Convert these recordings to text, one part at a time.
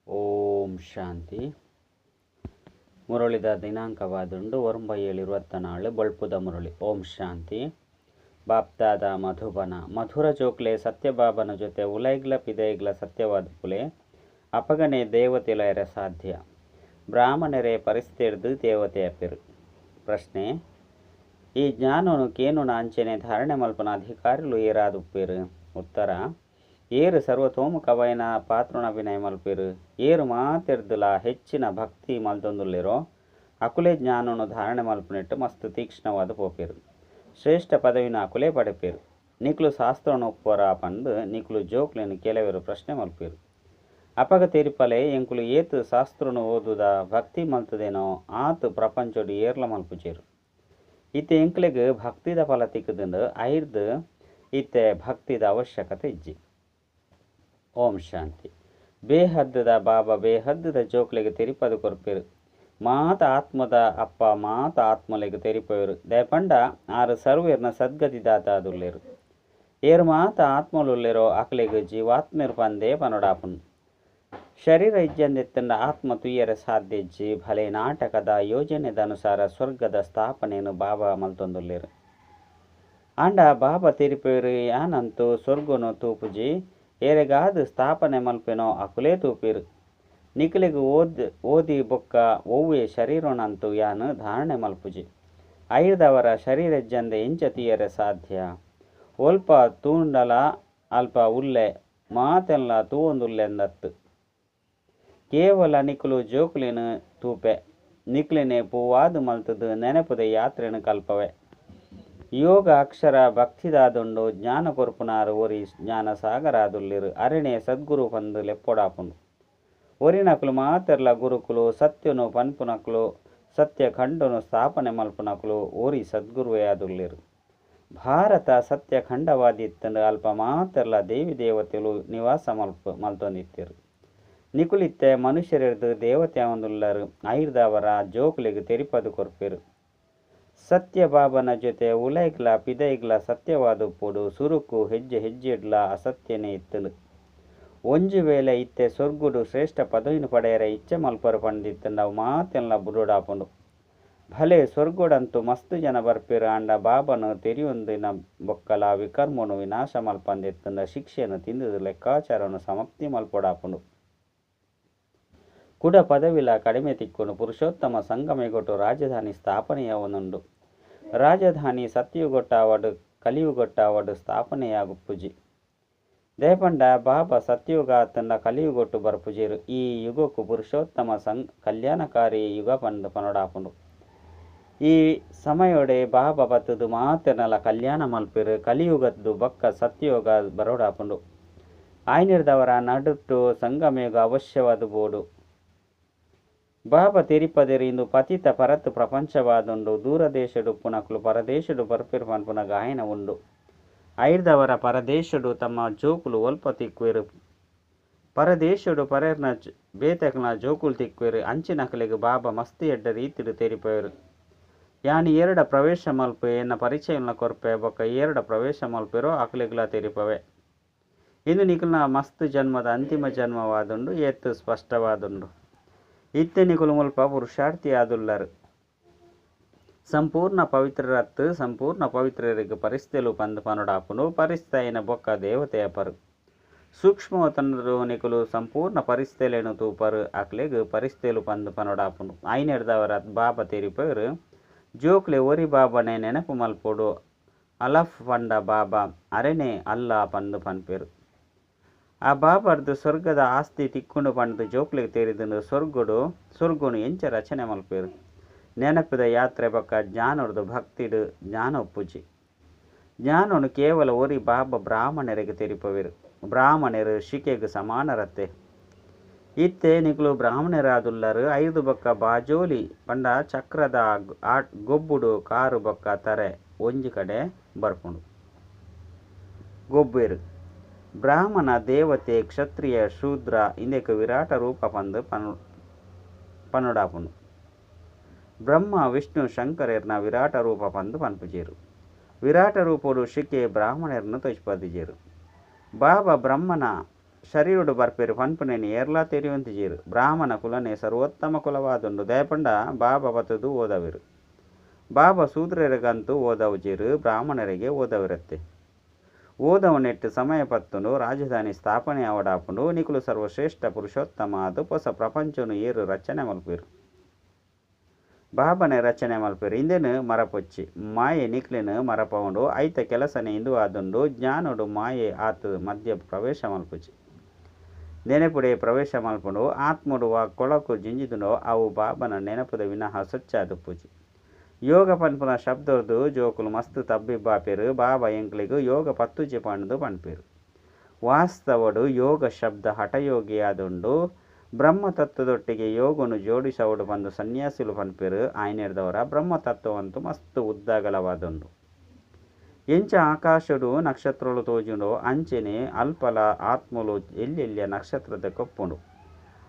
ಓಂ ಶಾಂತಿ. ಮುರಳಿದ ದಿನಾಂಕವಾದುಂಡು 9/7/24 ಬಳ್ಪುದ ಮುರಳಿ. ಓಂ ಶಾಂತಿ. ಬಾಪ್ತಾದ ಮಧುಬನ ಮಧುರ ಜೋಕ್ಲೆ ಸತ್ಯಬಾಬನ ಜೊತೆ ಉಲೈಗ್ಲ ಪಿದೈಗ್ಲ ಸತ್ಯವಾದ ಪುಲೆ ಅಪಗನೆ ದೇವತೆಲ ಸಾಧ್ಯ ಬ್ರಾಹ್ಮಣರೇ ಪರಿಸ್ಥಿತಿಡ್ದು ದೇವತೆಯ ಪೆರು. ಪ್ರಶ್ನೆ: ಈ ಜ್ಞಾನನು ಕೇನುನ ಅಂಚನೆ ಧಾರಣೆ ಮಲ್ಪನ ಅಧಿಕಾರಿಲು ಏರಾದು ಪೇರು. ಉತ್ತರ: ಏರು ಸರ್ವತೋಮುಖವೈನ ಪಾತ್ರುನ ವಿನಯ ಮಲ್ಪೇರು. ಏರು ಮಾತೆರ್ದುಲ ಹೆಚ್ಚಿನ ಭಕ್ತಿ ಮಲ್ತೊಂದುಲ್ಲೆರೋ ಅಕುಲೆ ಜ್ಞಾನನು ಧಾರಣೆ ಮಲ್ಪನಿಟ್ಟು ಮಸ್ತ್ ತೀಕ್ಷ್ಣವಾದ ಪೋಪೇರು. ಶ್ರೇಷ್ಠ ಪದವಿನ ಅಕುಲೆ ಪಡೆಪೇರು. ನಿಕ್ಲು ಶಾಸ್ತ್ರನು ಒಪ್ಪರ ಪಂದು ನಿಕ್ಲು ಜೋಕ್ಲೆನು ಕೆಲವರು ಪ್ರಶ್ನೆ ಮಲ್ಪೇರು. ಅಪಗ ತೆರಿಪಲೆ ಎಂಕುಲು ಏತು ಶಾಸ್ತ್ರನು ಓದುದ ಭಕ್ತಿ ಮಲ್ತದೇನೋ ಆತು ಪ್ರಪಂಚಡು ಏರ್ಲ ಮಲ್ಪುಚೇರು. ಇತ್ತೆ ಎಂಕ್ಲೆಗ್ ಭಕ್ತಿದ ಫಲ ತಿಕ್ಕದಂಡು ಐರ್ದು ಇತ್ತೆ ಭಕ್ತಿದ ಅವಶ್ಯಕತೆ ಇಜ್ಜಿ. ಓಂ ಶಾಂತಿ. ಬೇಹದ್ದದ ಬಾಬಾ ಬೇಹದ್ದದ ಜೋಕ್ಲೆಗೆ ತೆರಿಪದು ಕೊರ್ಪೇರು. ಮಾತ ಆತ್ಮದ ಅಪ್ಪ ಮಾತ ಆತ್ಮಲೆಗೆ ತೆರಿಪೇರು. ದಯಪಂಡ ಆರು ಸರ್ವೇರ್ನ ಸದ್ಗತಿದಾತಾದುಲ್ಲೇರು. ಏರು ಮಾತ ಆತ್ಮಲುಲ್ಲೆರೋ ಅಕ್ಲೆಗೆ ಜೀವಾತ್ಮರು ಪಂದೇ ಪನೊಡಾಪನು. ಶರೀರ ಇಜ್ಜಂದೆತ್ತಂಡ ಆತ್ಮ ತುಯ್ಯರ ಸಾಧ್ಯ ಇಜ್ಜಿ ಭಲೆ ನಾಟಕದ ಯೋಜನೆದ ಅನುಸಾರ ಸ್ವರ್ಗದ ಸ್ಥಾಪನೆಯನ್ನು ಬಾಬಾ ಮಲ್ತೊಂದುಲ್ಲೇರು. ಆಂಡ ಬಾಬಾ ತೆರಿಪೇರು ಯಾನಂತೂ ಸ್ವರ್ಗನು ತೂಪುಜಿ ಏರೆಗಾದು ಸ್ಥಾಪನೆ ಮಲ್ಪೆನೋ ಅಕುಲೇ ತೂಪೇರು. ನಿಖಿಲಿಗೆ ಓದಿ ಬೊಕ್ಕ ಒವ್ವೆ ಶರೀರನಂತೂ ಯಾನು ಧಾರಣೆ ಮಲ್ಪುಜಿ. ಐದವರ ಶರೀರ ಜಂದೆ ಇಂಚ ತೀಯರೆ ಸಾಧ್ಯ. ಒಲ್ಪ ತೂಂಡಲ ಅಲ್ಪ ಉಲ್ಲೆ ಮಾತೆಲ್ಲ ತೂವೊಂದುಲ್ಲೆಂದತ್ತು. ಕೇವಲ ನಿಖಲು ಜೋಕ್ಲಿನ ತೂಪೆ ನಿಕ್ಲಿನೇ ಪೂವಾದು ಮಲ್ತದು ನೆನಪುದ ಯಾತ್ರೆನು ಕಲ್ಪವೆ. ಯೋಗ ಅಕ್ಷರ ಭಕ್ತಿದಾದುಂಡು ಜ್ಞಾನ ಕೊರ್ಪುನಾರು ಒರಿ ಜ್ಞಾನ ಸಾಗರಾದುಲ್ಲಿರು ಅರಣೆ ಸದ್ಗುರು ಪಂದು ಲೆಪ್ಪೊಡಾಪುಂಡು. ಒರಿನಕಲು ಮಾತೆರ್ಲ ಗುರುಕುಲು ಸತ್ಯನು ಪನ್ಪುನಕಲು ಸತ್ಯ ಖಂಡನು ಸ್ಥಾಪನೆ ಮಲ್ಪುನಕಲು ಓರಿ ಸದ್ಗುರುವೇ ಆದುಲ್ಲಿರು. ಭಾರತ ಸತ್ಯ ಖಂಡವಾದಿತ್ತಂಡು ಅಲ್ಪ ಮಾತೆರ್ಲ ದೇವಿ ದೇವತೆಲು ನಿವಾಸ ಮಲ್ತೊಂದಿತ್ತಿರು. ನಿಕುಲಿತ್ತೆ ಮನುಷ್ಯರಿರ್ದು ದೇವತೆ ಒಂದುಲ್ಲರು ಐರ್ದವರ ಜೋಕ್ಲಿಗೆ ತೆರಿಪದು ಕೊರ್ಪೇರು. ಸತ್ಯ ಬಾಬನ ಜೊತೆ ಉಲೈಗ್ಲ ಪಿದೈಗ್ಲ ಸತ್ಯವಾದ ಪೋಡು ಸುರುಕು ಹೆಜ್ಜೆ ಹೆಜ್ಜೆಡ್ಲ ಅಸತ್ಯನೇ ಇತ್ತಲು. ಒಂಜು ವೇಳೆ ಇತ್ತೆ ಸ್ವರ್ಗುಡು ಶ್ರೇಷ್ಠ ಪದವಿನ ಪಡೆಯರ ಇಚ್ಛೆ ಮಲ್ಪರು ಪಂಡಿತ್ತಂಡ ಅವು ಮಾತೆಲ್ಲ ಬುಡುಡಾಪುಂಡು. ಭಲೆ ಸ್ವರ್ಗುಡಂತೂ ಮಸ್ತು ಜನ ಬರ್ಪೇರು. ಆಂಡ ಬಾಬನು ತೆರಿಯೊಂದಿನ ಬೊಕ್ಕಲ ವಿಕರ್ಮನು ವಿನಾಶ ಮಲ್ಪಂದೆತ್ತಂಡ ಶಿಕ್ಷೆಯನ್ನು ತಿಂದು ಲೆಕ್ಕಾಚಾರನು ಸಮಾಪ್ತಿ ಮಲ್ಪೊಡಾಪುಂಡು. ಕುಡ ಪದವಿಲ ಕಡಿಮೆ ತಿಕ್ಕುನು ಪುರುಷೋತ್ತಮ ಸಂಗಮೆಗೊಟ್ಟು ರಾಜಧಾನಿ ಸ್ಥಾಪನೆಯಾವನುಂಡು. ರಾಜಧಾನಿ ಸತ್ಯುಗೊಟ್ಟಾವಡು ಕಲಿಯುಗೊಟ್ಟಾವಡು ಸ್ಥಾಪನೆಯಾಗುಪ್ಪುಜಿ. ದಯಪಂಡ ಬಾಬಾ ಸತ್ಯುಗ ತಂಡ ಕಲಿಯುಗೊಟ್ಟು ಬರ್ಪುಜಿರು. ಈ ಯುಗಕ್ಕೂ ಪುರುಷೋತ್ತಮ ಕಲ್ಯಾಣಕಾರಿ ಯುಗ ಪಂದು ಪನೊಡಾಪುಂಡು. ಈ ಸಮಯೊಡೆ ಬಾಬಾ ಬತ್ತದು ಮಾತೆನಲ ಕಲ್ಯಾಣ ಮಲ್ಪೇರು. ಕಲಿಯುಗದ್ದು ಬೊಕ್ಕ ಸತ್ಯಯುಗ ಬರೋಡಾಪುಂಡು. ಆಯ್ನಿರ್ದವರ ನಡುಟ್ಟು ಸಂಗಮಯುಗ ಅವಶ್ಯವಾದ ಬೋಡು. ಬಾಬಾ ತೆರಿಪದಿರು ಇಂದು ಪತಿತ ಪರತ್ತು ಪ್ರಪಂಚವಾದುಂಡು. ದೂರದೇಶಡು ಪುನಕ್ಲು ಪರದೇಶಡು ಬರ್ಪೇರು ಪನ್ಪುನ ಗಾಯನ ಉಂಡು. ಐರ್ದವರ ಪರದೇಶಡು ತಮ್ಮ ಜೋಕುಲು ಒಲ್ಪ ತಿಕ್ವೇರು. ಪರದೇಶಡು ಪರೇರ್ನ ಬೇತೆಕ್ನ ಜೋಕುಲು ತಿಕ್ವೇರು. ಅಂಚಿನಕಲೆಗೆ ಬಾಬಾ ಮಸ್ತಿ ಎಡ್ಡ ರೀತಿಡು ತೆರಿಪೇರು. ಯಾನಿ ಏರಡ ಪ್ರವೇಶ ಮಲ್ಪೆ ಎನ್ನ ಪರಿಚಯನ ಕೊರ್ಪೆ ಬೊಕ್ಕ ಏರಡ ಪ್ರವೇಶ ಮಲ್ಪೆರೋ ಅಕಲೆಗ್ಲ ತೆರಿಪವೆ. ಇಂದು ನಿಖಲ್ನ ಮಸ್ತ್ ಜನ್ಮದ ಅಂತಿಮ ಜನ್ಮವಾದುಂಡು. ಏತ್ತು ಸ್ಪಷ್ಟವಾದುಂಡು. ಇತ್ತೆ ನಿಕುಲು ಮುಲ್ಪ ಪುರುಷಾರ್ಥಿ ಆದುಲ್ಲರು. ಸಂಪೂರ್ಣ ಪವಿತ್ರರತ್ತು ಸಂಪೂರ್ಣ ಪವಿತ್ರರಿಗೆ ಪರಿಸ್ಥಿತಿಲು ಪಂದು ಪನೊಡಾಪುನು. ಪರಿಸ್ಥಿತಿನ ಬೊಕ್ಕ ದೇವತೆಯ ಪರು ಸೂಕ್ಷ್ಮ ತಂಡರು ನಿಕುಲು ಸಂಪೂರ್ಣ ಪರಿಸ್ಥಿತಿಲೇನು ತೂಪರು ಅಕ್ಲೆಗ್ ಪರಿಸ್ಥಿತಿಲು ಪಂದು ಪನೊಡಾಪುನು. ಐನೆಡ್ದವರ ಬಾಬಾ ತೆರಿಪೇರು. ಜೋಕ್ಲೆ ಒರಿ ಬಾಬಾನೆ ನೆನಪು ಮಲ್ಪೊಡು ಅಲಫ್ ಪಂಡ ಬಾಬಾ ಅರೆನೆ ಅಲ್ಲ ಪಂದು ಪನ್ಪೇರು. ಆ ಬಾಬರ್ದು ಸ್ವರ್ಗದ ಆಸ್ತಿ ತಿಕ್ಕೊಂಡು ಪಂಡು ಜೋಕ್ಲಿಗೆ ತೇರಿದಂಡು ಸ್ವರ್ಗುನು ಎಂಚ ರಚನೆ ಮಲ್ಪೇರು. ನೆನಪಿದ ಯಾತ್ರೆ ಬೊಕ್ಕ ಜ್ಞಾನರ್ದು ಭಕ್ತಿಡು ಜ್ಞಾನ ಒಪ್ಪುಜಿ. ಜ್ಞಾನನು ಕೇವಲ ಒರಿ ಬಾಬಾ ಬ್ರಾಹ್ಮಣರಿಗೆ ತೆರಿಪವೇರು. ಬ್ರಾಹ್ಮಣರು ಶಿಕೆಗೆ ಸಮಾನರತ್ತೆ. ಇತ್ತೆ ನಿಕ್ಲು ಬ್ರಾಹ್ಮಣರಾದುಲ್ಲರು. ಐದು ಬೊಕ್ಕ ಬಾಜೋಲಿ ಪಂಡ ಚಕ್ರದ ಗೊಬ್ಬುಡು ಕಾರು ಬೊಕ್ಕ ತರೆ ಒಂಜಿ ಕಡೆ ಬರ್ಪುಂಡು. ಗೊಬ್ಬೇರು ಬ್ರಾಹ್ಮಣ ದೇವತೆ ಕ್ಷತ್ರಿಯ ಶೂದ್ರ ಇಂದೆಕ್ ವಿರಾಟ ರೂಪ ಪಂದು ಪನೊಡಾಪುಂಡು. ಬ್ರಹ್ಮ ವಿಷ್ಣು ಶಂಕರರ್ನ ವಿರಾಟ ರೂಪ ಪಂದು ಪನ್ಪುಜೇರು. ವಿರಾಟ ರೂಪಡು ಶಿಕೆ ಬ್ರಾಹ್ಮಣರನ್ನು ತೊಚ್ಪದಿಜೇರು. ಬಾಬಾ ಬ್ರಹ್ಮನ ಶರೀರುಡು ಬರ್ಪೇರು ಪನ್ಪುನೇನಿ ಏರ್ಲಾ ತೆರಿಯುವಂತಿಜೀರು. ಬ್ರಾಹ್ಮಣ ಕುಲನೆ ಸರ್ವೋತ್ತಮ ಕುಲವಾದುಂಡು ದಯಪಂಡ ಬಾಬಾ ಬತ್ತದು ಓದವಿರು. ಬಾಬಾ ಶೂದ್ರರಿಗಂತೂ ಓದವುಜೀರು, ಬ್ರಾಹ್ಮಣರಿಗೆ ಓದವಿರತ್ತೆ. ಓದವನೆಟ್ಟು ಸಮಯ ಪತ್ತುಂಡು ರಾಜಧಾನಿ ಸ್ಥಾಪನೆ ಅವಡಾಪುಂಡು ನಿಕುಲು ಸರ್ವಶ್ರೇಷ್ಠ ಪುರುಷೋತ್ತಮ ಅದು ಹೊಸ ಪ್ರಪಂಚನು ಏರು ರಚನೆ ಮಲ್ಪಿರು. ಬಾಬನೆ ರಚನೆ ಮಲ್ಪಿರು ಇಂದೇನು ಮರಪೊಚ್ಚಿ ಮಾಯೆ ನಿಕ್ಲೆನು ಮರಪವಂಡು ಐತ ಕೆಲಸನೆ ಇಂದು ಆದುಂಡು ಜ್ಞಾನೋಡು ಮಾಯೆ ಆತು ಮಧ್ಯ ಪ್ರವೇಶ ಮಲ್ಪುಚಿ. ನೆನಪುಡೆ ಪ್ರವೇಶ ಮಲ್ಪುಂಡು ಆತ್ಮಡು ವಾ ಕೊಳಕು ಜಿಂಜಿದುಂಡೋ ಅವು ಬಾಬನ ನೆನಪುದ ವಿನಃ ಸ್ವಚ್ಛಾದುಪ್ಪುಚಿ. ಯೋಗ ಪನ್ಪುನ ಶಬ್ದರ್ದು ಜೋಕುಲು ಮಸ್ತ್ ತಬ್ಬಿಬ್ಬಾಪೇರು ಬಾಬಾ ಎಂಕ್ಲಿಗೂ ಯೋಗ ಪತ್ತುಜಿ ಪಂಡ್ದು ಪನ್ಪೇರು. ವಾಸ್ತವಡು ಯೋಗ ಶಬ್ದ ಹಠಯೋಗಿ ಆದುಂಡು ಬ್ರಹ್ಮತತ್ವದೊಟ್ಟಿಗೆ ಯೋಗನು ಜೋಡಿಸವಡು ಬಂದು ಸನ್ಯಾಸಿಲು ಪನ್ಪೇರು. ಆಯ್ನೆರ್ದವರ ಬ್ರಹ್ಮತತ್ವವಂತೂ ಮಸ್ತ್ ಉದ್ದಗಲವಾದುಂಡು. ಎಂಚ ಆಕಾಶಡು ನಕ್ಷತ್ರಗಳು ತೋಜುಂಡು ಅಂಚೆನೆ ಅಲ್ಪಲ ಆತ್ಮಲು ಎಲ್ಲೆಲ್ಲಿಯ ನಕ್ಷತ್ರದ ಕೊಪ್ಪುಂಡು.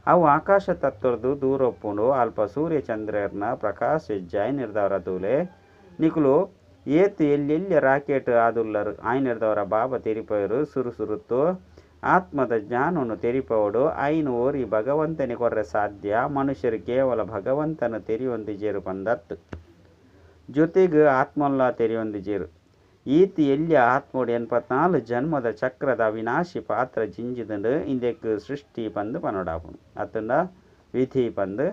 ಅವು ಆಕಾಶ ತತ್ವದ್ದು ದೂರೊಪ್ಪುಂಡು ಅಲ್ಪ ಸೂರ್ಯ ಚಂದ್ರರ್ನ ಪ್ರಕಾಶ ಜಾಯ್ನಿರ್ದವರ ತೂಲೆ ನಿಕುಲು ಏತು ಎಲ್ಲೆಲ್ಲಿಯ ರಾಕೆಟ್ ಆದುಲ್ಲರು ಆಯ್ನಿರ್ದವರ ಬಾಬಾ ತೆರಿಪವರು ಸುರುಸುರುತ್ತು ಆತ್ಮದ ಜ್ಞಾನವನ್ನು ತೆರಿಪವಡು ಐನು ಓರಿ ಭಗವಂತನೇ ಕೊರ್ರೆ ಸಾಧ್ಯ ಮನುಷ್ಯರು ಕೇವಲ ಭಗವಂತನ ತೆರೆಯೊಂದಿಜೇರು ಪಂದತ್ತು ಜೊತೆಗೆ ಆತ್ಮಲ್ಲ ತೆರೆಯೊಂದಿಜೇರು. ಈತಿ ಎಲ್ಲಿಯ ಆತ್ಮೋಡು 84 ಜನ್ಮದ ಚಕ್ರದ ಅವಿನಾಶಿ ಪಾತ್ರ ಜಿಂಜಿದುಂಡು ಇಂದೆಕ್ ಸೃಷ್ಟಿ ಪಂದು ಪನೋಡಾಪುಂಡು ಅತ್ತುಂಡ ವಿಧಿ ಪಂದು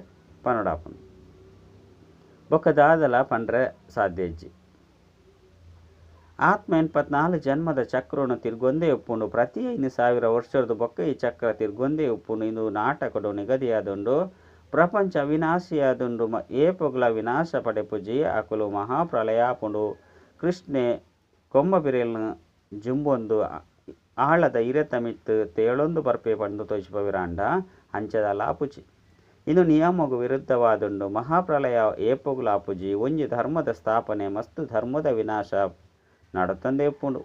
ಪನೋಡಾಪುಂಡು ಬೊಕ್ಕದಾದಲ ಪಂಡ್ರೆ ಸಾಧ್ಯಜ್ಜಿ. ಆತ್ಮ 84 ಜನ್ಮದ ಚಕ್ರವನ್ನು ತಿರ್ಗೊಂದೇ ಉಪ್ಪುಂಡು ಪ್ರತಿ 5,000 ವರ್ಷದ್ದು ಬೊಕ್ಕ ಈ ಚಕ್ರ ತಿರ್ಗೊಂದೇ ಉಪ್ಪುಂಡು. ಇಂದು ನಾಟಕಡು ನಿಗದಿಯಾದುಂಡು ಪ್ರಪಂಚ ಅವಿನಾಶಿಯಾದುಂಡು ಏಪೊಗ್ಲ ವಿನಾಶ ಪಡೆಪುಜಿ ಅಕುಲು ಮಹಾಪ್ರಳಯಾಪುಂಡು. ಕೃಷ್ಣೆ ಕೊಮ್ಮ ಬಿರೆಲ್ನ ಜುಂಬೊಂದು ಆಳದ ಇರೆತಮಿತ್ತು ತೇಳೊಂದು ಬರ್ಪೆ ಪಂಡು ತೋಚಿಪವಿರಾಂಡ ಅಂಚದ ಲಾಪುಜಿ. ಇನ್ನು ನಿಯಮಗು ವಿರುದ್ಧವಾದುಂಡು ಮಹಾಪ್ರಳಯ ಏಪೊಗುಲಾಪುಜಿ ಒಂಜಿ ಧರ್ಮದ ಸ್ಥಾಪನೆ ಮಸ್ತು ಧರ್ಮದ ವಿನಾಶ ನಡುತ್ತಂದೇ ಉಪ್ಪುಂಡು.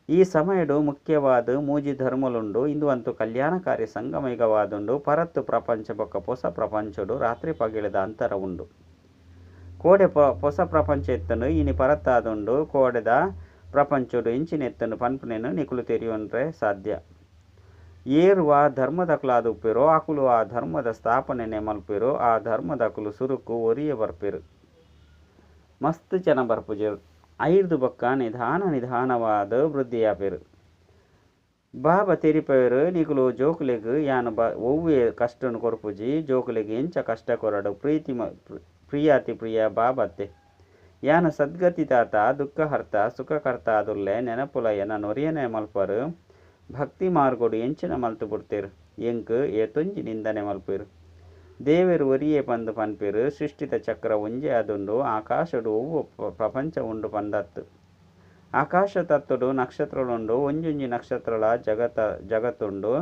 ಈ ಸಮಯಡು ಮುಖ್ಯವಾದ ಮೂಜಿ ಧರ್ಮಲುಂಡು. ಇಂದು ಅಂತೂ ಕಲ್ಯಾಣಕಾರಿ ಸಂಗಮಯುಗವಾದುಂಡು. ಪರತ್ತು ಪ್ರಪಂಚ ಬೊಕ್ಕ ಹೊಸ ಪ್ರಪಂಚಡು ರಾತ್ರಿ ಪಗಿಳಿದ ಅಂತರ ಉಂಡು. ಕೋಡೆ ಹೊಸ ಪ್ರಪಂಚ ಎತ್ತನು ಇನಿ ಪರತ್ತಾದುಂಡು ಕೋಡೆದ ಪ್ರಪಂಚಡು ಇಂಚಿನ ಎತ್ತನು ಪನ್ಪನೇನು ನಿಕುಲು ತೆರೆಯುವಂದ್ರೆ ಸಾಧ್ಯ. ಏರು ಆ ಧರ್ಮದಕುಲಾದ ಉಪ್ಪಿರೋ ಅಕುಲು ಆ ಧರ್ಮದ ಸ್ಥಾಪನೆನೆ ಮಲ್ಪಿರೋ ಆ ಧರ್ಮದಕುಲು ಸುರುಕು ಒರಿಯ ಬರ್ಪಿರು ಮಸ್ತ್ ಜನ ಬರ್ಪುಜರು. ಐರ್ದು ಬೊಕ್ಕ ನಿಧಾನವಾದ ವೃದ್ಧಿಯಾಪೇರು. ಬಾಬಾ ತೆರಿಪೇರು ನಿಕುಲು ಜೋಕುಲೆಗ್ ಯಾನು ಒವ್ವೆ ಕಷ್ಟನು ಕೊರ್ಪುಜಿ ಜೋಕುಲೆಗ್ ಎಂಚ ಕಷ್ಟ ಕೊರಡು ಪ್ರಿಯಾತಿ ಪ್ರಿಯ ಬಾಬತ್ತೆ ಯಾನ ಸದ್ಗತಿ ತಾತ ದುಃಖಹರ್ತ ಸುಖಕರ್ತ ಆದುಲ್ಲೆ ನೆನಪುಲ ಎನ ನೊರಿಯನೆ ಮಲ್ಪರು ಭಕ್ತಿ ಮಾರ್ಗೋಡು ಎಂಚಿನ ಮಲ್ತು ಬಿಡ್ತೇರು ಎಂಕ್ ಏತೊಂಜಿ ನಿಂದನೆ ಮಲ್ಪೇರು. ದೇವರು ಒರಿಯೇ ಪಂದು ಪನ್ಪೇರು ಸೃಷ್ಟಿತ ಚಕ್ರ ಒಂಜೆ ಆದುಂಡು ಆಕಾಶಡು ಒವ್ವು ಪ್ರಪಂಚ ಉಂಡು ಪಂದತ್ತು. ಆಕಾಶ ತತ್ತುಡು ನಕ್ಷತ್ರಳುಂಡು ಒಂಜೊಂಜಿ ನಕ್ಷತ್ರಳ ಜಗತ್ತುಂಡು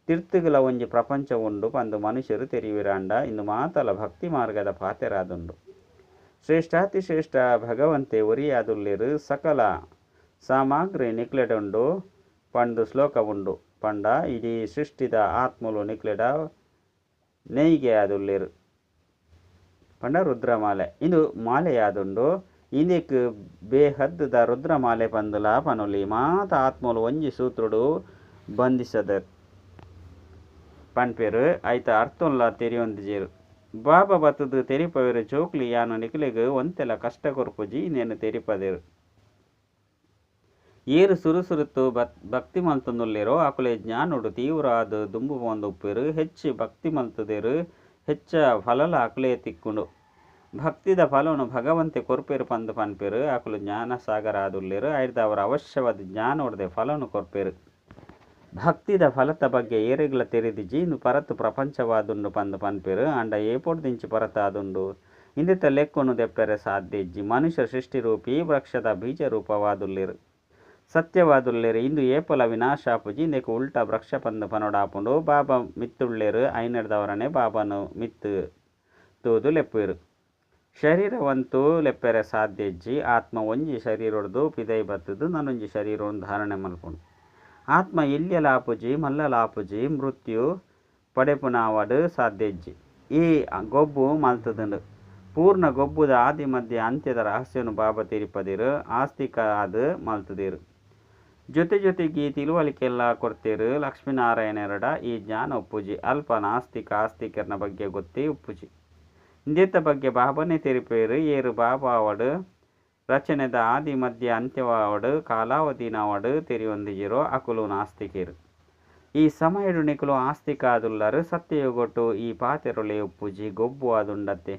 ತಿರ್ತುಗಳ ಒಂಜಿ ಪ್ರಪಂಚ ಉಂಡು ಪಂದು ಮನುಷ್ಯರು ತೆರಿವಿರಾಂಡ ಇಂದು ಮಾತಲ ಭಕ್ತಿ ಮಾರ್ಗದ ಪಾತೆರಾದುಂಡು. ಶ್ರೇಷ್ಠಾತಿಶ್ರೇಷ್ಠ ಭಗವಂತೆ ಒರಿಯಾದುಲ್ಲೇರು ಸಕಲ ಸಾಮಗ್ರಿ ನಿಕ್ಲೆಡುಂಡು ಪಂಡು ಶ್ಲೋಕ ಉಂಡು ಪಂಡ ಇಡೀ ಸೃಷ್ಟಿದ ಆತ್ಮಲು ನಿಕ್ಲೆಡ ನೇಯ್ಗೆ ಆದುಲ್ಲೇರು ಪಂಡ ರುದ್ರಮಾಲೆ ಇಂದು ಮಾಲೆಯಾದುಂಡು. ಇಂದಿಕ್ ಬೇಹದ್ದದ ರುದ್ರಮಾಲೆ ಪಂದುಲ ಪನುಲಿ ಮಾತ ಆತ್ಮಲು ಒಂಜಿ ಸೂತ್ರುಡು ಬಂಧಿಸದ ಪನ್ಪೇರು ಐತ ಅರ್ಥುಲ್ಲ ತೆರೆಯೊಂದಿಜೇರು. ಬಾಬಾ ಬತ್ತದು ತೆರಿಪವೇರು ಜೋಕ್ಲಿ ಯಾನು ನಿಖಿಲೆಗ್ ಒಂತೆಲ ಕಷ್ಟ ಕೊರ್ಪುಜಿ ಇನ್ನೇನು ತೆರಿಪದೇರು. ಏರು ಸುರುಸುರುತ್ತು ಭಕ್ತಿ ಮಲ್ತುಂದುಲ್ಲೇರೋ ಅಕುಲೆ ಜ್ಞಾನುಡು ತೀವ್ರ ಆದ ದುಂಬು ಬಂದು ಉಪ್ಪೇರು ಹೆಚ್ಚು ಭಕ್ತಿ ಮಲ್ತದೇರು ಹೆಚ್ಚ ಫಲಲ ಅಕುಲೆ ತಿಕ್ಕುಂಡು. ಭಕ್ತಿದ ಫಲವನ್ನು ಭಗವಂತೆ ಕೊರ್ಪೇರು ಪಂದು ಪನ್ಪೇರು ಅಕುಲು ಜ್ಞಾನ ಸಾಗರ ಆದುಲ್ಲೇರು ಐರ್ದ ಅವರ ಅವಶ್ಯವಾದ ಜ್ಞಾನ ಹೊಡೆದೆ ಫಲವನ್ನು ಕೊರ್ಪೇರು. ಭಕ್ತಿದ ಫಲದ ಬಗ್ಗೆ ಏರೆಗ್ಲ ತೆರೆದಿಜಿ ಇಂದು ಪರತ್ತು ಪ್ರಪಂಚವಾದುಂಡು ಪಂದು ಪನ್ಪೇರು ಅಂಡ ಏಪೊಡ್ದಿಂಚಿ ಪರತಾದುಂಡು ಇಂದಿತ ಲೆಕ್ಕನು ದೆಪ್ಪರೆ ಸಾಧ್ಯ ಇಜ್ಜಿ ಮನುಷ್ಯ ಸೃಷ್ಟಿರೂಪಿ ವೃಕ್ಷದ ಬೀಜ ರೂಪವಾದುಲ್ಲೇರು ಸತ್ಯವಾದುಲ್ಲೇರು. ಇಂದು ಏಪಲ ವಿನಾಶಾಪುಜಿ ಇಂದಕ್ಕೆ ಉಲ್ಟಾ ವೃಕ್ಷ ಪಂದು ಪನೋಡಾಪುಂಡು ಬಾಬಾ ಮಿತ್ತುಳ್ಳೇರು ಐನೆಡ್ದವರನೆ ಬಾಬಾನು ಮಿತ್ತು ತೂದು ಲೆಪ್ಪೇರು. ಶರೀರವಂತೂ ಲೆಪ್ಪೆರೆ ಸಾಧ್ಯ ಇಜ್ಜಿ ಆತ್ಮ ಒಂಜಿ ಶರೀರೊಡ್ದು ಪಿದೈ ಬತ್ತದು ನಾನೊಂಜಿ ಶರೀರವನ್ನು ಧಾರಣೆ ಮಲ್ಪುಂಡು. ಆತ್ಮ ಎಲ್ಲಿಯಲ ಆಪುಜಿ ಮಲ್ಲಲ ಆಪುಜಿ ಮೃತ್ಯು ಪಡೆಪುನಾವಡು ಸಾಧ್ಯ ಇಜ್ಜಿ ಈ ಗೊಬ್ಬು ಮಲ್ತದುಂಡು. ಪೂರ್ಣ ಗೊಬ್ಬುದ ಆದಿ ಮಧ್ಯ ಅಂತ್ಯದ ರಹಸ್ಯನು ಬಾಬಾ ತೆರಿಪದಿರು ಆಸ್ತಿಕ ಅದು ಮಲ್ತದಿರು. ಜೊತೆಗೆ ತಿಳುವಳಿಕೆಲ್ಲ ಕೊಡ್ತೀರು ಲಕ್ಷ್ಮೀನಾರಾಯಣ ಎರಡ ಈ ಜ್ಞಾನ ಉಪ್ಪುಜಿ ಅಲ್ಪ ನಾಸ್ತಿಕ ಆಸ್ತಿಕರನ ಬಗ್ಗೆ ಗೊತ್ತೇ ಉಪ್ಪುಜಿ ಇಂದೆತ್ತ ಬಗ್ಗೆ ಬಾಬನೇ ತೆರಿಪೇರು ಏರು ಬಾಬಾವಡು ರಚನೆದ ಆದಿ ಮಧ್ಯ ಅಂತ್ಯವಾವಡು ಕಾಲಾವಧಿನವಡು ತೆರಿಯೊಂದಿಜಿರೋ ಅಕುಲು ನಾಸ್ತಿಕರು ಈ ಸಮಯಡು ನಿಕುಲು ಆಸ್ತಿಕ ಆದುಲ್ಲರು ಸತ್ಯಯುಗೊಟ್ಟು ಈ ಪಾತೆರೊಲೆ ಉಪ್ಪುಜಿ ಗೊಬ್ಬು ಆದುಂಡತ್ತೆ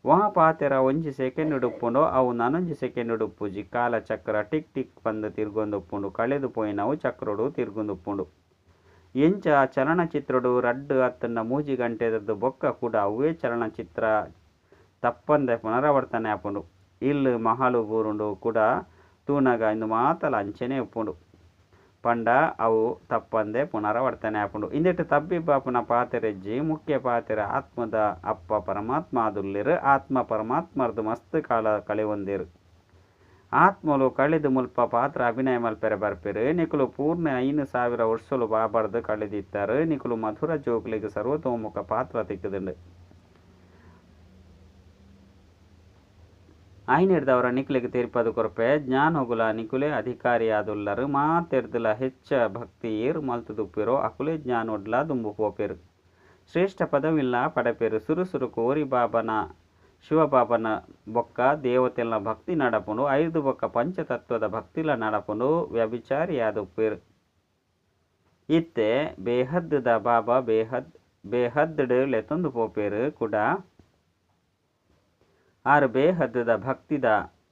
ವಾ ಪಾತೆರ 1 ಸೆಕೆಂಡ್ ಉಪ್ಪುಂಡು ಅವು 11 ಸೆಕೆಂಡ್ ಉಪ್ಪುಜಿ ಕಾಲ ಚಕ್ರ ಟಿಕ್ ಟಿಕ್ ಬಂದು ತಿರ್ಗೊಂದುಪ್ಪುಂಡು ಕಳೆದು ಪೋಯಿನವು ಚಕ್ರಡು ತಿರ್ಗೊಂದುಪ್ಪುಂಡು ಎಂಚ ಚಲನಚಿತ್ರಡು ರಡ್ಡು 10 ಗಂಟೆದದ್ದು ಬೊಕ್ಕ ಕೂಡ ಅವೇ ಚಲನಚಿತ್ರ ತಪ್ಪಂದೆ ಪುನರಾವರ್ತನೆ ಆಪುಂಡು ಇಲ್ಲು ಮಹಾಲು ಬೂರುಂಡು ಕೂಡ ತೂನಗ ಇಂದು ಮಾತಲ ಅಂಚನೆ ಉಪ್ಪುಂಡು ಪಂಡ ಅವು ತಪ್ಪಂದೆ ಪುನರಾವರ್ತನೆ ಆಪುಂಡು ಇಂದೆಟ್ಟು ತಬ್ಬಿ ಬಾಪುನ ಪಾತೆರೆಜ್ಜಿ ಮುಖ್ಯ ಪಾತೆರ ಆತ್ಮದ ಅಪ್ಪ ಪರಮಾತ್ಮ ಆದುಲ್ಲಿರು ಆತ್ಮ ಪರಮಾತ್ಮರ್ದು ಮಸ್ತ್ ಕಾಲ ಕಳೆಯೊಂದಿರು ಆತ್ಮಲು ಕಳೆದು ಮುಲ್ಪ ಪಾತ್ರ ಅಭಿನಯ ಮಲ್ಪೆರೆ ಬರ್ಪೆರು ನಿಕುಲು ಪೂರ್ಣ 5,000 ವರ್ಷಲು ಬಾಬರ್ದು ಕಳೆದಿತ್ತಾರೆ ನಿಕುಲು ಮಧುರ ಜೋಕ್ಲಿಗೆ ಸರ್ವತೋಮುಖ ಪಾತ್ರ ತಿಕ್ಕದುಂಡು ಐನಿಡ್ದವರ ನಿಕ್ಲಿಗೆ ತೀರ್ಪದು ಕೊರಪೆ ಜ್ಞಾನಗುಲ ನಿಕುಲೆ ಅಧಿಕಾರಿ ಆದುಲ್ಲರು ಮಾತೆರ್ದುಲ ಹೆಚ್ಚ ಭಕ್ತಿಯರ್ ಮಲ್ತುದುಪ್ಪಿರೋ ಅಕುಲೆ ಜ್ಞಾನೊಡ್ಲ ದುಂಬು ಪೋಪೆರು ಶ್ರೇಷ್ಠ ಪದವಿಲ್ಲ ಪಡಪೆರು ಸುರು ಕೋರಿ ಬಾಬನ ಶಿವಬಾಬನ ಬೊಕ್ಕ ದೇವತೆಲ್ಲ ಭಕ್ತಿ ನಡಪುಂಡು 5 ಬೊಕ್ಕ ಪಂಚತತ್ವದ ಭಕ್ತಿಲ ನಡಪುಂಡು ವ್ಯಭಿಚಾರಿಯಾದುಪ್ಪೆರು ಇತ್ತೆ ಬೇಹದ್ದದ ಬಾಬಾ ಬೇಹದ್ದು ಲೆತೊಂದು ಪೋಪೆರು ಕೂಡ ಆರು ಬೇಹದ್ದದ ಭಕ್ತಿದ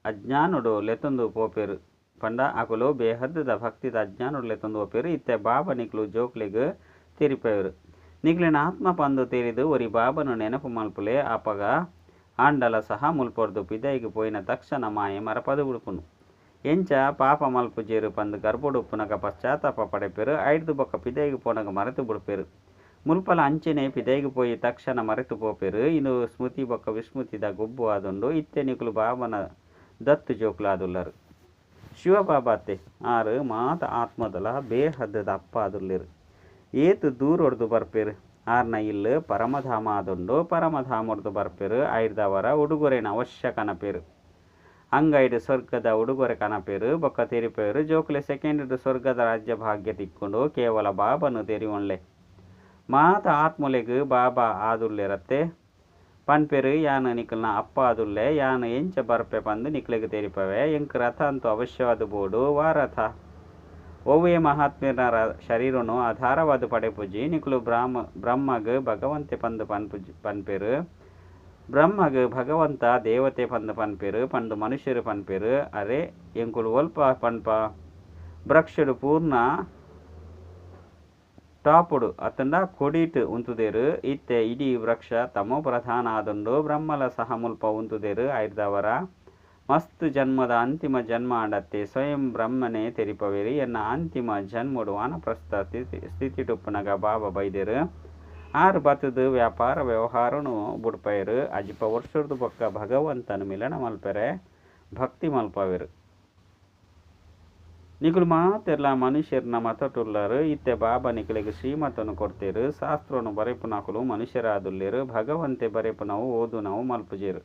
ಅಜ್ಞಾನುಡು ಲೆತೊಂದು ಪೋಪೆರು ಪಂಡ ಅಕುಲು ಬೇಹದ್ದದ ಭಕ್ತಿದ ಅಜ್ಞಾನುಡು ಲೆತೊಂದು ಪೋಪೆರು ಇತ್ತೆ ಬಾಬಾ ನಿಕ್ಲು ಜೋಕ್ಲಿಗೆ ತಿರಿಪೆರು ನಿಕ್ಲಿನ ಆತ್ಮ ಪಂದು ತೆರಿದು ಒರಿ ಬಾಬನು ನೆನಪು ಮಲ್ಪುಲೆ ಆಪಗ ಆಂಡಲ ಸಹ ಮುಲ್ಪೊರ್ದು ಪಿದೈಗೆ ಪೋಯಿನ ತಕ್ಷಣ ಮಾಯೆ ಮರಪದು ಬಿಡುಪುನು ಎಂಚ ಪಾಪ ಮಲ್ಪುಜೇರು ಪಂದು ಗರ್ಭುಡುಪ್ಪುನಗ ಪಶ್ಚಾತ್ತಾಪ ಪಡೆಪೆರು 5 ಬೊಕ್ಕ ಪಿದೈಗೆ ಪೋನಗ ಮರೆತು ಬಿಡುಪೆರು ಮುಲ್ಪಲ ಅಂಚನೆ ಪಿದೈಗೆ ಪೋಯಿ ತಕ್ಷಣ ಮರೆತು ಪೋಪೆರು ಇನ್ನು ಸ್ಮೃತಿ ಬೊಕ್ಕ ವಿಸ್ಮೃತಿದ ಗೊಬ್ಬು ಆದುಂಡು ಇತ್ತೆ ನಿಕುಲು ಬಾಬನ ದತ್ತು ಜೋಕ್ಲು ಆದುಲ್ಲರು ಶಿವಬಾಬಾತೆ ಆರು ಮಾತ ಆತ್ಮದಲ ಬೇಹದ್ದದ ಅಪ್ಪ ಆದುಲ್ಲಿರು ಏತು ದೂರ ಹೊಡೆದು ಬರ್ಪೆರು ಆರ್ನ ಇಲ್ಲು ಪರಮಧಾಮ ಆದುಂಡು ಪರಮಧಾಮೊಡ್ದು ಬರ್ಪೆರು ಐರ್ದವರ ಉಡುಗೊರೆನ ಅವಶ್ಯ ಕನಪೆರು ಅಂಗೈಡು ಸ್ವರ್ಗದ ಉಡುಗೊರೆ ಕನಪೆರು ಬೊಕ್ಕ ತೆರಿಪೆರು ಜೋಕ್ಲೆ ಸೆಕೆಂಡ್ ಸ್ವರ್ಗದ ರಾಜ್ಯ ಭಾಗ್ಯ ತಿಕ್ಕೊಂಡು ಕೇವಲ ಬಾಬನು ತೆರಿವೊಳ್ಳೆ ಮಾತ ಆತ್ಮಲೆಗ್ ಬಾಬಾ ಆದುಲ್ಲೆರತ್ತೆ ಪನ್ಪೆರು ಯಾನ ನಿಕಲ್ನ ಅಪ್ಪ ಆದುಲ್ಲೆ ಯಾನ ಎಂಚ ಬರ್ಪೆ ಪಂದು ನಿಕ್ಲೆಗ್ ತೆರಿಪವೆ ಎಂಕ್ ರಥ ಅಂತೂ ಅವಶ್ಯವಾದ ಬೋಡು ವಾ ರಥ ಒವ್ವೇ ಮಹಾತ್ಮರ ಶರೀರನು ಆಧಾರವಾದ ಪಡೆಪುಜಿ ನಿಕುಲು ಬ್ರಹ್ಮಗ್ ಭಗವಂತೆ ಪಂದು ಪನ್ಪೆರು ಬ್ರಹ್ಮಗ್ ಭಗವಂತ ದೇವತೆ ಪಂದು ಪನ್ಪೆರು ಪಂದು ಮನುಷ್ಯರು ಪನ್ಪೆರು ಅರೆ ಎಂಕುಲು ಒಲ್ಪ ಪನ್ಪ ಬ್ರಕ್ಷಡು ಪೂರ್ಣ ಟಾಪುಡು ಅತ್ತಂಡ ಕೊಡಿಟ್ ಉಂತುದೇರು ಇತ್ತೆ ಇಡೀ ವೃಕ್ಷ ತಮೋ ಪ್ರಧಾನ ಆದುಂಡು ಬ್ರಹ್ಮಲ ಸಹ ಮುಲ್ಪ ಉಂತುದೇರು ಐರ್ದವರ ಮಸ್ತ್ ಜನ್ಮದ ಅಂತಿಮ ಜನ್ಮ ಆಡತ್ತೆ ಸ್ವಯಂ ಬ್ರಹ್ಮನೇ ತೆರಿಪವೇರಿ ಎನ್ನ ಅಂತಿಮ ಜನ್ಮಡು ವಾನಪ್ರಸ್ಥ ಸ್ಥಿತಿಟುಪ್ಪುನಗ ಬಾಬಾ ಬೈದೇರು ಆರು ಬತ್ತದು ವ್ಯಾಪಾರ ವ್ಯವಹಾರನು ಬುಡ್ಪೇರು ಅಜಿಪ ವರ್ಷದ ಬೊಕ್ಕ ಭಗವಂತನ ಮಿಲನ ಮಲ್ಪೆರೆ ಭಕ್ತಿ ಮಲ್ಪವೇರು ನಿಕುಲು ಮಾತೆಲ್ಲ ಮನುಷ್ಯರನ್ನ ಮತಟುಲ್ಲರು ಇತ್ತೆ ಬಾಬಾ ನಿಕಲಿಗೆ ಶ್ರೀಮತನು ಕೊಡ್ತೇರು ಶಾಸ್ತ್ರನು ಬರೆಪುನಕುಲು ಮನುಷ್ಯರಾದುಲ್ಲೇರು ಭಗವಂತೆ ಬರೆಪುನವು ಓದು ನಾವು ಮಲ್ಪುಜೇರು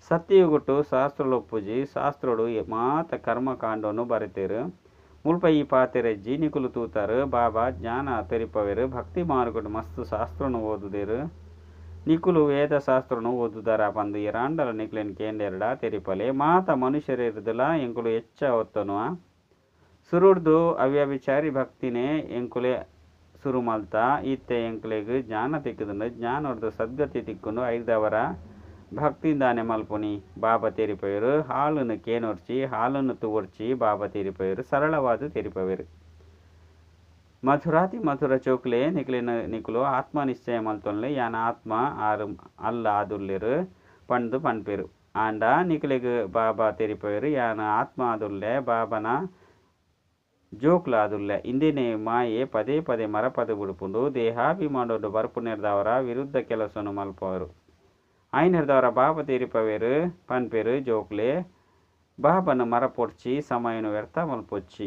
ಸತ್ಯಯುಗುಟ್ಟು ಶಾಸ್ತ್ರಲೊಪ್ಪುಜಿ ಶಾಸ್ತ್ರಡು ಮಾತ ಕರ್ಮಕಾಂಡನು ಬರೆತೇರು ಮುಲ್ಪ ಈ ಪಾತೆರೆಜ್ಜಿ ನಿಕುಲು ತೂತಾರು ಬಾಬಾ ಜ್ಞಾನ ತೆರಿಪವೇರು ಭಕ್ತಿ ಮಾರುಗುಡು ಮಸ್ತ್ ಶಾಸ್ತ್ರನು ಓದುದೇರು ನಿಕುಲು ವೇದ ಶಾಸ್ತ್ರನು ಓದುದಾರ ಪಂದು ಇರಾಂಡಲ ನಿಕ್ಲೆನ್ ಕೇಂದೆರಡ ತೆರಿಪಲೆ ಮಾತ ಮನುಷ್ಯರಿರುದಿಲ್ಲ ಎಂಕುಲು ಹೆಚ್ಚ ಹೊತ್ತನು ಸುರುಡ್ದು ಅವ್ಯಭಿಚಾರಿ ಭಕ್ತಿನೇ ಎಂಕುಲೆ ಸುರು ಮಲ್ತಾ ಇತ್ತೆ ಎಂಕುಲೆಗ್ ಜ್ಞಾನ ತಿಕ್ಕುದುಂಡು ಜ್ಞಾನ ಹೊಡೆದು ಸದ್ಗತಿ ತಿಕ್ಕೊಂಡು ಐದವರ ಭಕ್ತಿಯಿಂದಾನೆ ಮಲ್ಪುನಿ ಬಾಬಾ ತೆರಿಪವೇರು ಹಾಲನ್ನು ಕೇನೊರ್ಚಿ ಹಾಲನ್ನು ತುವರ್ಚಿ ಬಾಬಾ ತೆರಿಪವೇರು ಸರಳವಾದ ತೆರಿಪವೇರು ಮಧುರಾತಿ ಮಧುರ ಚೋಕ್ಲೆ ನಿಕ್ಲಿನ ನಿಕುಲು ಆತ್ಮ ನಿಶ್ಚಯ ಮಲ್ತೊನ್ಲೆ ಯಾನ ಆತ್ಮ ಆರು ಅಲ್ಲ ಆದುಲ್ಲೆರು ಪಂಡು ಪನ್ಪೇರು ಆಂಡ ನಿಕ್ಲೆಗ್ ಬಾಬಾ ತೆರಿಪವೇರು ಯಾನ ಆತ್ಮ ಆದುಲ್ಲೆ ಬಾಬನ ಜೋಕ್ಲ ಆದುಲ್ಲೆ ಇಂದಿನ ಮಾಯೆ ಪದೇ ಪದೇ ಮರಪದ ಬಿಡುಪುಂಡು ದೇಹಾಭಿಮಾನೋಡು ಬರ್ಪುನೆರ್ದವರ ವಿರುದ್ಧ ಕೆಲಸನು ಮಲ್ಪವರು ಐನೆರ್ದವರ ಬಾಬಾ ತೆರಿಪವೇರು ಪನ್ಪೇರು ಜೋಕ್ಲೆ ಬಾಬನ ಮರಪೊಡ್ಚಿ ಸಮಯನು ವ್ಯರ್ಥ ಮಲ್ಪೊಚ್ಚಿ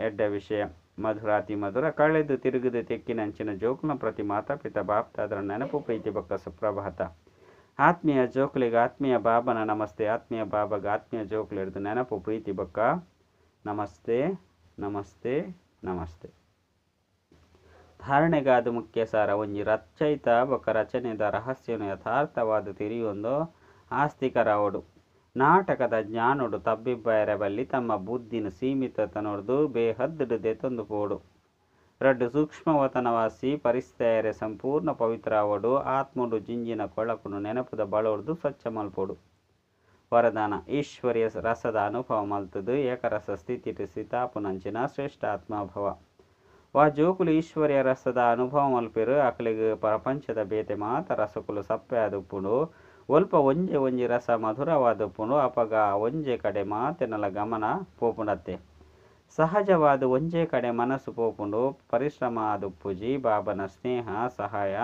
ಎಡ್ಡ ವಿಷಯ ಮಧುರಾತಿ ಮಧುರ ಕಳೆದು ತಿರುಗದು ತೆಕ್ಕಿನಂಚಿನ ಜೋಕ್ಲ ಪ್ರತಿ ಮಾತಾಪಿತ ಬಾಪ್ತಾದರ ನೆನಪು ಪ್ರೀತಿ ಬೊಕ್ಕ ಸುಪ್ರಭಾತ ಆತ್ಮೀಯ ಜೋಕ್ಲಿಗೆ ಆತ್ಮೀಯ ಬಾಬನ ನಮಸ್ತೆ ಆತ್ಮೀಯ ಬಾಬಾಗ ಆತ್ಮೀಯ ಜೋಕ್ಲು ಹಿಡಿದು ನೆನಪು ಪ್ರೀತಿ ಬೊಕ್ಕ ನಮಸ್ತೆ ನಮಸ್ತೆ ನಮಸ್ತೆ. ಧಾರಣೆಗಾದ ಮುಖ್ಯ ಸಾರ ಒಂಜಿ ರಚಯಿತ ಬೊಕ ರಚನೆದ ರಹಸ್ಯನು ಯಥಾರ್ಥವಾದ ತಿರಿಯೊಂದು ಆಸ್ತಿಕರವಡು ನಾಟಕದ ಜ್ಞಾನೋಡು ತಬ್ಬಿಬ್ಬಾಯರ ಬಲ್ಲಿ ತಮ್ಮ ಬುದ್ಧಿನ ಸೀಮಿತತನೊಡ್ದು ಬೇಹದ್ದು ದೆತೊಂದು ಪೋಡು ರಡ್ಡು ಸೂಕ್ಷ್ಮವತನವಾಸಿ ಪರಿಸ್ಥೆಯರೆ ಸಂಪೂರ್ಣ ಪವಿತ್ರಾವಡು ಆತ್ಮಡು ಜಿಂಜಿನ ಕೊಳಕುನು ನೆನಪುದ ಬಳೊಡ್ದು ಸ್ವಚ್ಛ ಮಲ್ಪೋಡು. ವರದಾನ ಈಶ್ವರ್ಯ ರಸದ ಅನುಭವ ಮಲ್ತದು ಏಕರಸ ಸ್ಥಿತಿ ಸ್ಥಿತಾಪುನಂಚಿನ ಶ್ರೇಷ್ಠ ಆತ್ಮಭವ. ವಾ ಜೋಕುಲು ಈಶ್ವರ್ಯ ರಸದ ಅನುಭವ ಮಲ್ಪೆರು ಅಕಲಿಗೆ ಪ್ರಪಂಚದ ಬೇತೆ ಮಾತ ರಸಕುಲು ಸಪ್ಪೆ ಆದುಪ್ಪುಂಡು ಒಲ್ಪ ಒಂಜೆ ಒಂಜಿ ರಸ ಮಧುರವಾದುಪ್ಪುಂಡು ಅಪಗ ಒಂಜೆ ಕಡೆ ಮಾತೆನಲ ಗಮನ ಪೋಪುಂಡತ್ತೆ. ಸಹಜವಾದ ಒಂಜೆ ಕಡೆ ಮನಸ್ಸು ಪೋಪುಂಡು ಪರಿಶ್ರಮ ಆದುಪ್ಪುಜಿ ಬಾಬನ ಸ್ನೇಹ ಸಹಾಯ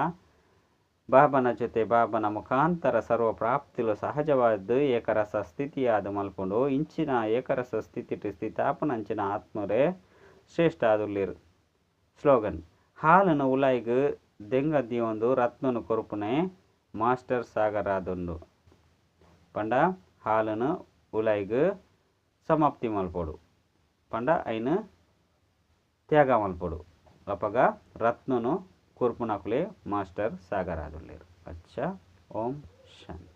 ಬಾಬನ ಜೊತೆ ಬಾಬನ ಮುಖಾಂತರ ಸರ್ವ ಪ್ರಾಪ್ತಿಲು ಸಹಜವಾದ್ದು ಏಕರಸ ಸ್ಥಿತಿಯಾದ ಮಲ್ಪುಂಡು ಇಂಚಿನ ಏಕರಸ ಸ್ಥಿತಿ ಸ್ಥಿತಾಪುನಂಚಿನ ಆತ್ಮರೇ ಶ್ರೇಷ್ಠ ಆದುಲ್ಲಿರು. ಸ್ಲೋಗನ್ ಹಾಲನು ಉಲಾಯಿಗ್ ದೆಂಗದಿಯೊಂದು ರತ್ನನು ಕೊರುಪುನೆ ಮಾಸ್ಟರ್ ಸಾಗರಾದುಂಡು ಪಂಡ ಹಾಲನು ಉಲಾಯಿಗ್ ಸಮಾಪ್ತಿ ಮಲ್ಪೋಡು ಪಂಡ ಐನ ತ್ಯಾಗ ಮಲ್ಪೋಡು ಅಪಗ ರತ್ನನು ಕೊರ್ಪುನಕುಲೆ ಮಾಸ್ಟರ್ ಸಾಗರಾದುಲ್ಲೇರು. ಅಚ್ಚ ಓಂ ಶಾಂತಿ.